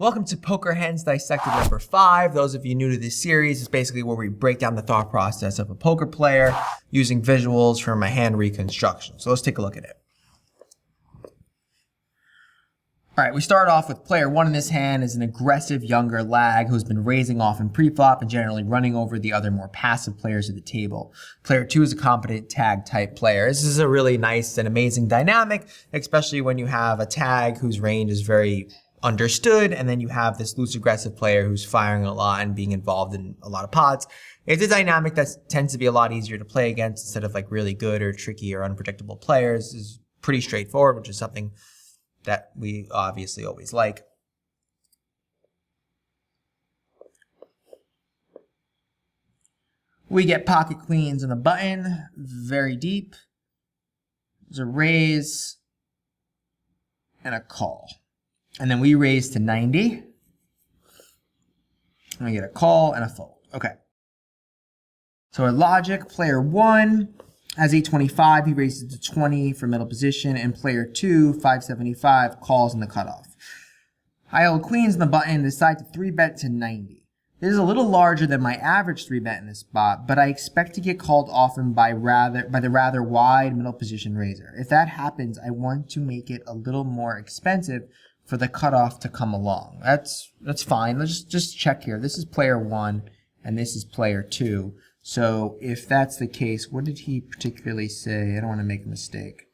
Welcome to Poker Hands Dissected number 5. Those of you new to this series, is basically where we break down the thought process of a poker player using visuals from a hand reconstruction. So let's take a look at it. All right, we start off with player 1 in this hand is an aggressive younger lag who's been raising off in pre-flop and generally running over the other more passive players at the table. Player 2 is a competent tag type player. This is a really nice and amazing dynamic, especially when you have a tag whose range is very understood, and then you have this loose aggressive player who's firing a lot and being involved in a lot of pots. It's a dynamic that tends to be a lot easier to play against instead of like really good or tricky or unpredictable players. Is pretty straightforward, which is something that we obviously always like. We get pocket queens and a button, very deep. There's a raise and a call. And then we raise to 90. And we get a call and a fold. Okay. So our logic, player 1 has 825. He raises to 20 for middle position. And player 2, 575, calls in the cutoff. I hold queens in the button, decide to 3-bet to 90. This is a little larger than my average 3-bet in this spot, but I expect to get called often by the rather wide middle position raiser. If that happens, I want to make it a little more expensive for the cutoff to come along. That's fine. Let's just check here. This is player 1 and this is player 2. So if that's the case, what did he particularly say? I don't want to make a mistake.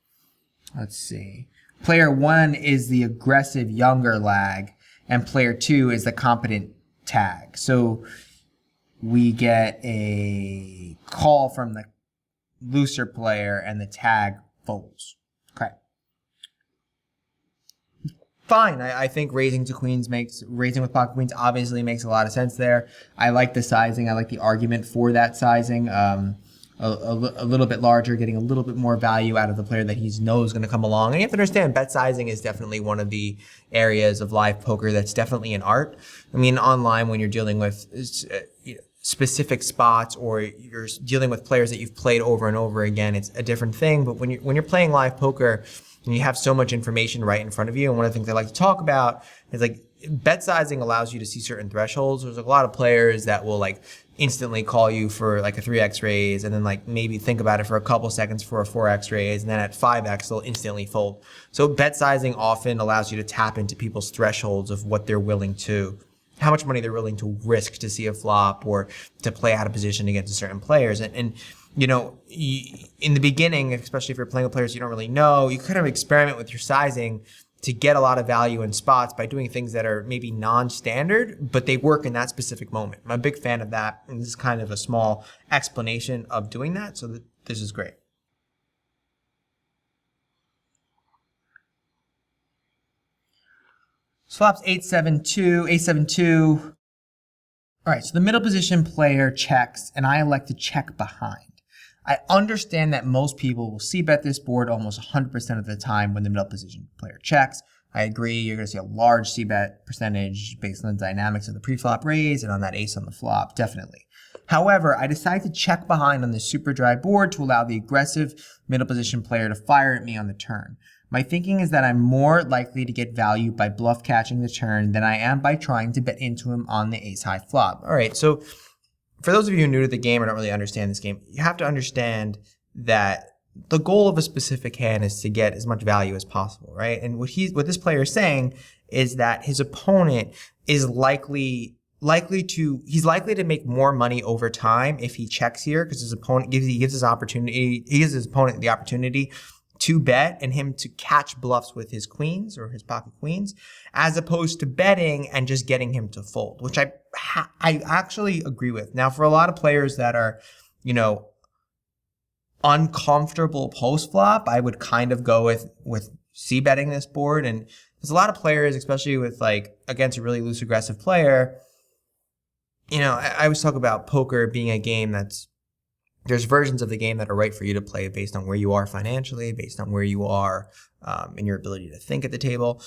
Let's see. Player 1 is the aggressive younger lag and player 2 is the competent tag. So we get a call from the looser player and the tag folds. Okay. Fine. I think raising with pocket queens obviously makes a lot of sense there. I like the sizing. I like the argument for that sizing. A little bit larger, getting a little bit more value out of the player that he knows is going to come along. And you have to understand, bet sizing is definitely one of the areas of live poker that's definitely an art. I mean, online when you're dealing with specific spots or you're dealing with players that you've played over and over again, it's a different thing. But when you're playing live poker, and you have so much information right in front of you, and one of the things I like to talk about is like bet sizing allows you to see certain thresholds. There's a lot of players that will like instantly call you for like a 3x raise and then like maybe think about it for a couple seconds for a 4x raise, and then at 5x they'll instantly fold. So bet sizing often allows you to tap into people's thresholds of what they're willing to, how much money they're willing to risk to see a flop or to play out of position against certain players. And you know, in the beginning, especially if you're playing with players you don't really know, you kind of experiment with your sizing to get a lot of value in spots by doing things that are maybe non-standard, but they work in that specific moment. I'm a big fan of that, and this is kind of a small explanation of doing that, so this is great. Flops 8-7-2, 8-7-2. All right, so the middle position player checks, and I elect to check behind. I understand that most people will c-bet this board almost 100% of the time when the middle position player checks. I agree, you're going to see a large c-bet percentage based on the dynamics of the pre-flop raise and on that ace on the flop, definitely. However, I decide to check behind on this super dry board to allow the aggressive middle position player to fire at me on the turn. My thinking is that I'm more likely to get value by bluff catching the turn than I am by trying to bet into him on the ace high flop. All right, so for those of you who are new to the game or don't really understand this game, you have to understand that the goal of a specific hand is to get as much value as possible, right? And what this player is saying is that his opponent is likely to make more money over time if he checks here, because his opponent gives his opponent the opportunity to bet and him to catch bluffs with his queens or his pocket queens, as opposed to betting and just getting him to fold, which I actually agree with. Now, for a lot of players that are, you know, uncomfortable post flop, I would kind of go with c-betting this board. And there's a lot of players, especially with like against a really loose aggressive player. You know, I always talk about poker being a game there's versions of the game that are right for you to play based on where you are financially, based on where you are in your ability to think at the table.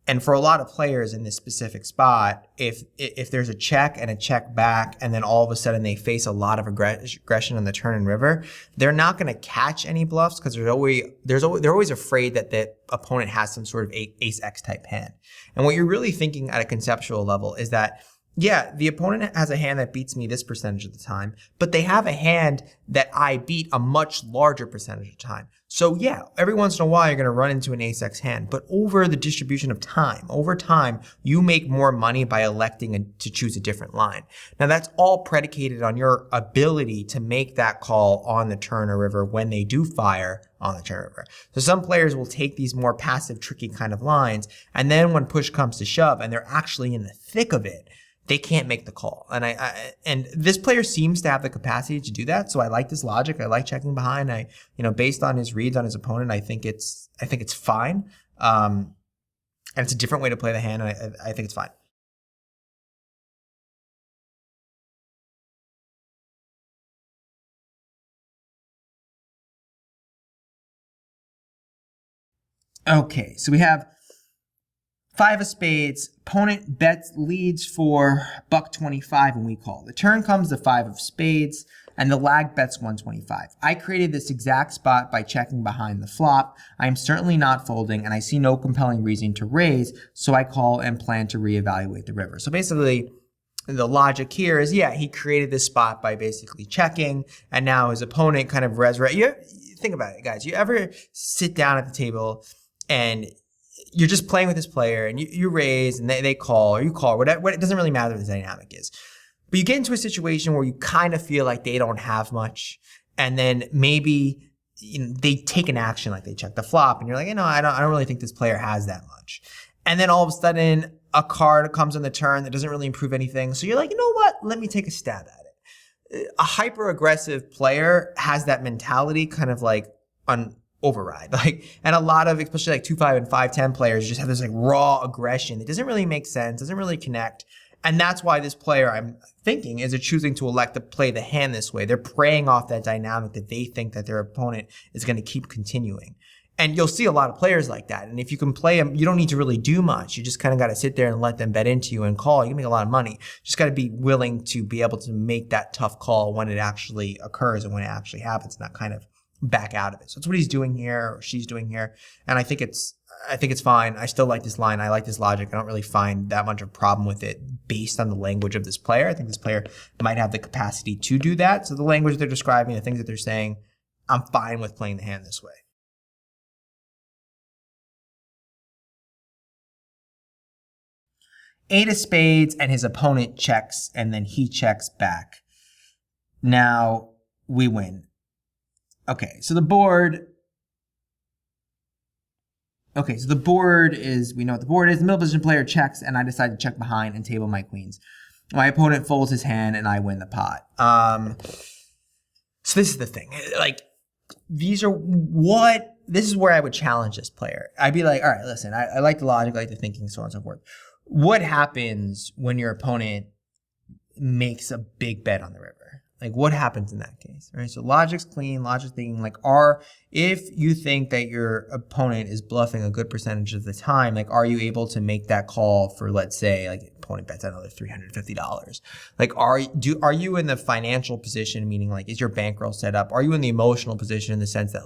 And for a lot of players in this specific spot, if there's a check and a check back, and then all of a sudden they face a lot of aggression on the turn and river, they're not going to catch any bluffs because they're always afraid that the opponent has some sort of ace X type hand. And what you're really thinking at a conceptual level is that, yeah, the opponent has a hand that beats me this percentage of the time, but they have a hand that I beat a much larger percentage of the time. So yeah, every once in a while you're going to run into an ace X hand, but over the distribution of time, over time, you make more money by electing to choose a different line. Now that's all predicated on your ability to make that call on the turn or river when they do fire on the turn or river. So some players will take these more passive, tricky kind of lines, and then when push comes to shove and they're actually in the thick of it, they can't make the call. And and this player seems to have the capacity to do that. So I like this logic. I like checking behind. Based on his reads on his opponent, I think it's fine. And it's a different way to play the hand. And I think it's fine. Okay, so we have 5 of spades, opponent leads for $125 when we call. The turn comes the 5 of spades, and the lag bets 125. I created this exact spot by checking behind the flop. I am certainly not folding, and I see no compelling reason to raise, so I call and plan to reevaluate the river. So basically, the logic here is, yeah, he created this spot by basically checking, and now his opponent kind of think about it, guys. You ever sit down at the table and you're just playing with this player and you raise and they call or you call, whatever, it doesn't really matter what the dynamic is. But you get into a situation where you kind of feel like they don't have much, and then maybe they take an action, like they check the flop, and you're like, I don't really think this player has that much. And then all of a sudden a card comes on the turn that doesn't really improve anything. So you're like, you know what? Let me take a stab at it. A hyper aggressive player has that mentality kind of like on override. And a lot of, especially like 2-5 and 5-10 players just have this like raw aggression. It doesn't really make sense, doesn't really connect. And that's why this player, I'm thinking, is choosing to elect to play the hand this way. They're preying off that dynamic that they think that their opponent is going to keep continuing. And you'll see a lot of players like that. And if you can play them, you don't need to really do much. You just kind of got to sit there and let them bet into you and call. You can make a lot of money. Just got to be willing to be able to make that tough call when it actually occurs and when it actually happens, and not kind of back out of it. So that's what he's doing here, or she's doing here. And I think it's fine. I still like this line. I like this logic. I don't really find that much of a problem with it based on the language of this player. I think this player might have the capacity to do that. So the language they're describing, the things that they're saying, I'm fine with playing the hand this way. Eight of spades, and his opponent checks, and then he checks back. Now we win. Okay, so the board is, we know what the board is. The middle position player checks, and I decide to check behind and table my queens. My opponent folds his hand, and I win the pot. So this is the thing. This is where I would challenge this player. I'd be like, all right, listen, I like the logic, I like the thinking, so on and so forth. What happens when your opponent makes a big bet on the river? What happens in that case, right? So logic's clean, logic's thinking, if you think that your opponent is bluffing a good percentage of the time, are you able to make that call for, let's say, opponent bets another $350? Are you in the financial position, meaning is your bankroll set up? Are you in the emotional position in the sense that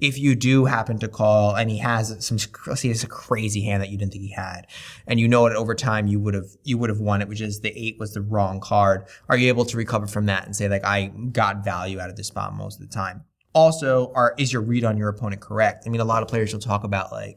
if you do happen to call and he has a crazy hand that you didn't think he had, and you know it over time you would have won it, which is the 8 was the wrong card, are you able to recover from that and say I got value out of this spot most of the time? Also, is your read on your opponent correct? I mean, a lot of players will talk about I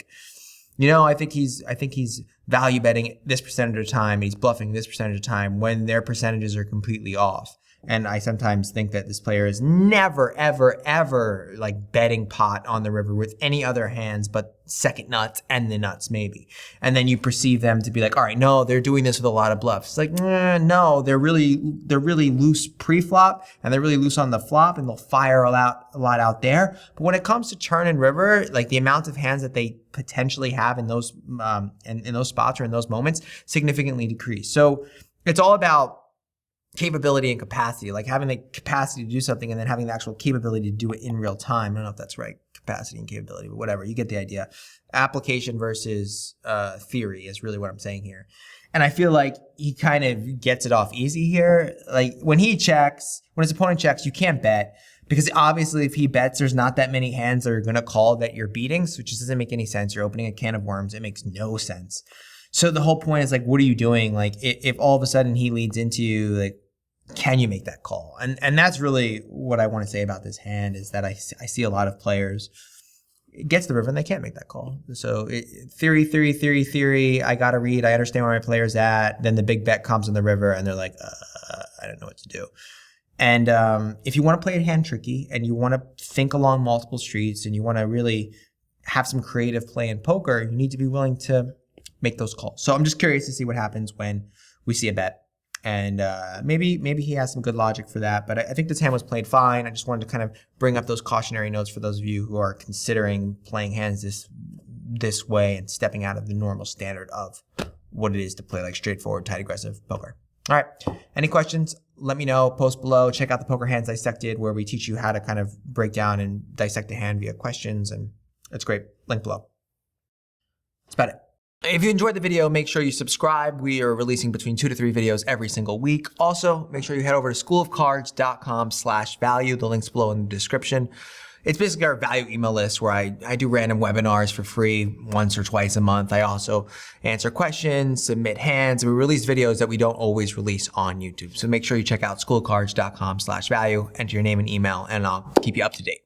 think he's value betting this percentage of the time, and he's bluffing this percentage of the time when their percentages are completely off. And I sometimes think that this player is never, ever, ever betting pot on the river with any other hands but second nuts and the nuts maybe. And then you perceive them to be all right, no, they're doing this with a lot of bluffs. No, they're really loose pre-flop, and they're really loose on the flop, and they'll fire a lot out there. But when it comes to turn and river, the amount of hands that they potentially have in those in those spots or in those moments significantly decrease. So it's all about capability and capacity, having the capacity to do something and then having the actual capability to do it in real time. I don't know if that's right. capacity and capability, but whatever, you get the idea. Application versus theory is really what I'm saying here. And I feel like he kind of gets it off easy here. Like when his opponent checks, you can't bet, because obviously if he bets, there's not that many hands that are going to call that you're beating. So it just doesn't make any sense. You're opening a can of worms. It makes no sense. So the whole point is like, what are you doing? Like if all of a sudden he leads into you, like, can you make that call? And that's really what I want to say about this hand, is that I see a lot of players get to the river and they can't make that call. So theory. I got to read. I understand where my player's at. Then the big bet comes in the river and they're like, I don't know what to do. And if you want to play a hand tricky and you want to think along multiple streets and you want to really have some creative play in poker, you need to be willing to make those calls. So I'm just curious to see what happens when we see a bet. And maybe he has some good logic for that. But I think this hand was played fine. I just wanted to kind of bring up those cautionary notes for those of you who are considering playing hands this way and stepping out of the normal standard of what it is to play like straightforward, tight, aggressive poker. All right. Any questions? Let me know. Post below. Check out the Poker Hands Dissected, where we teach you how to kind of break down and dissect a hand via questions. And it's great. Link below. That's about it. If you enjoyed the video, make sure you subscribe. We are releasing between 2 to 3 videos every single week. Also, make sure you head over to schoolofcards.com/value. The link's below in the description. It's basically our value email list where I do random webinars for free once or twice a month. I also answer questions, submit hands, and we release videos that we don't always release on YouTube. So make sure you check out schoolofcards.com/value, enter your name and email, and I'll keep you up to date.